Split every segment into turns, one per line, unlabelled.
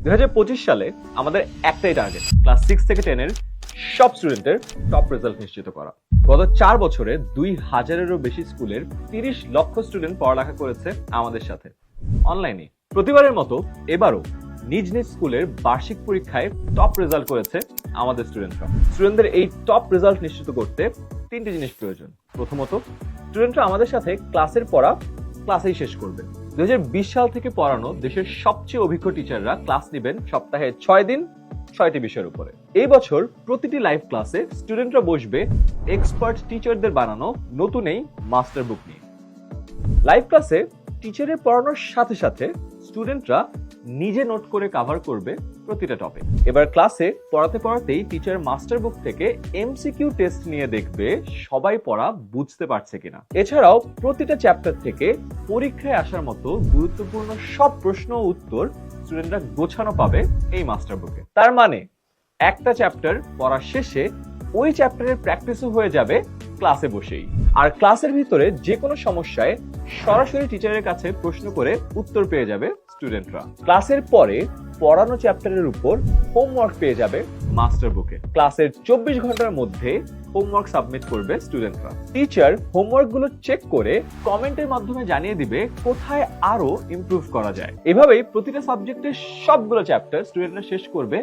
2025 সালে আমাদের একটাই টার্গেট, ক্লাস 6 থেকে 10 এর সব স্টুডেন্টের টপ রেজাল্ট নিশ্চিত করা। গত 4 বছরে 2000-এরও বেশি স্কুলের 30 লক্ষ স্টুডেন্ট পড়ালেখা করেছে আমাদের সাথে অনলাইনে। প্রতিবারের মতো এবারও নিজ নিজ স্কুলের বার্ষিক পরীক্ষায় টপ রেজাল্ট করেছে আমাদের স্টুডেন্টরা। স্টুডেন্টদের এই টপ রেজাল্ট নিশ্চিত করতে 3টি জিনিস প্রয়োজন। প্রথমত, স্টুডেন্টরা আমাদের সাথে ক্লাসের পড়া ক্লাসেই শেষ করবে। 2020 সাল থেকে পড়ানো দেশের সবচেয়ে অভিজ্ঞ টিচাররা ক্লাস নেবেন সপ্তাহে 6 দিন 6টি বিষয়ের উপরে। এই বছর প্রতিটি লাইভ ক্লাসে স্টুডেন্টরা বসবে এক্সপার্ট টিচারদের বানানো নতুন এই মাস্টার বুক নিয়ে। লাইভ ক্লাসে টিচারের পড়ানোর সাথে সাথে স্টুডেন্টরা নিজে নোট করে কভার করবে প্রতিটা টপিক। এবার ক্লাসে পড়াতে পড়াতেই টিচার মাস্টার বুক থেকে এমসিকিউ টেস্ট নিয়ে দেখবে সবাই পড়া বুঝতে পারছে কিনা। এছাড়াও প্রতিটা চ্যাপ্টার থেকে পরীক্ষায় আসার মতো গুরুত্বপূর্ণ সব প্রশ্ন ও উত্তর স্টুডেন্টরা গোছানো পাবে এই মাস্টার বুকে। তার মানে একটা চ্যাপ্টার পড়ার শেষে ওই চ্যাপ্টারের প্র্যাকটিসও হয়ে যাবে ক্লাসে বসেই। আর ক্লাসের ভিতরে যে কোনো সমস্যায় সরাসরি টিচারের কাছে প্রশ্ন করে উত্তর পেয়ে যাবে স্টুডেন্টরা। ক্লাসের পরে পড়ানো চ্যাপ্টারের উপর হোমওয়ার্ক পেয়ে যাবে মাস্টার বুকে। ক্লাসের 24 ঘন্টার মধ্যে হোমওয়ার্ক সাবমিট করবে স্টুডেন্টরা। টিচার হোমওয়ার্ক গুলো চেক করে কমেন্টের মাধ্যমে জানিয়ে দিবে কোথায় আরো ইমপ্রুভ করা যায়। এভাবেই প্রতিটা সাবজেক্টের সবগুলো চ্যাপ্টার স্টুডেন্টরা শেষ করবে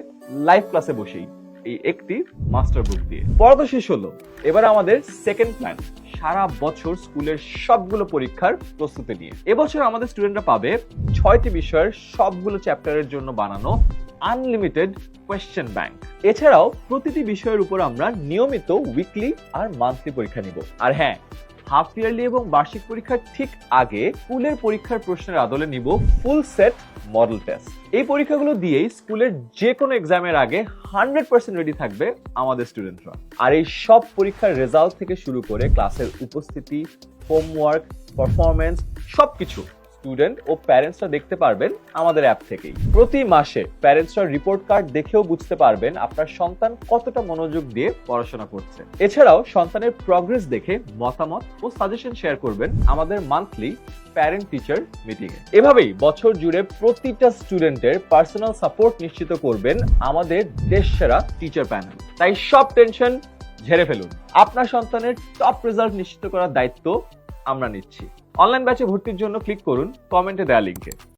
লাইভ ক্লাসে বসেই, এই একটি মাস্টার বুক দিয়ে। পড়া তো শেষ হলো, এবার আমাদের সেকেন্ড প্ল্যান সারা বছর স্কুলের সবগুলো পরীক্ষার প্রস্তুতি নিয়ে। এবছর আমাদের স্টুডেন্টরা পাবে 6টি বিষয়ের সবগুলো চ্যাপ্টারের জন্য বানানো আনলিমিটেড কোয়েশ্চেন ব্যাংক। এছাড়াও প্রতিটি বিষয়ের উপর আমরা নিয়মিত উইকলি আর মান্থলি পরীক্ষা নিব। আর হ্যাঁ, হাফ ইয়ারলি এবং বার্ষিক পরীক্ষার ঠিক আগে স্কুলের পরীক্ষার প্রশ্নের আদলে নিব ফুল সেট মডেল টেস্ট। এই পরীক্ষাগুলো দিয়েই স্কুলের যে কোনো এক্সামের আগে 100% রেডি থাকবে আমাদের স্টুডেন্টরা। আর এই সব পরীক্ষার রেজাল্ট থেকে শুরু করে ক্লাসের উপস্থিতি, হোমওয়ার্ক, পারফরমেন্স সবকিছু স্টুডেন্ট ও প্যারেন্টসরা দেখতে পারবেন আমাদের অ্যাপ থেকেই। প্রতি মাসে প্যারেন্টসরা রিপোর্ট কার্ড দেখেও বুঝতে পারবেন আপনার সন্তান কতটা মনোযোগ দিয়ে পড়াশোনা করছে। এছাড়াও সন্তানের প্রগ্রেস দেখে মতামত ও সাজেশন শেয়ার করবেন আমাদের মান্থলি প্যারেন্ট টিচার মিটিং এ। এভাবেই বছর জুড়ে প্রতিটা স্টুডেন্টের পার্সোনাল সাপোর্ট নিশ্চিত করবেন আমাদের দেশসেরা টিচার প্যানেল। তাই সব টেনশন ঝেড়ে ফেলুন, আপনার সন্তানের টপ রেজাল্ট নিশ্চিত করার দায়িত্ব আমরা নিচ্ছি। অনলাইন ব্যাচে ভর্তির জন্য ক্লিক করুন কমেন্টে দেওয়া লিংকে।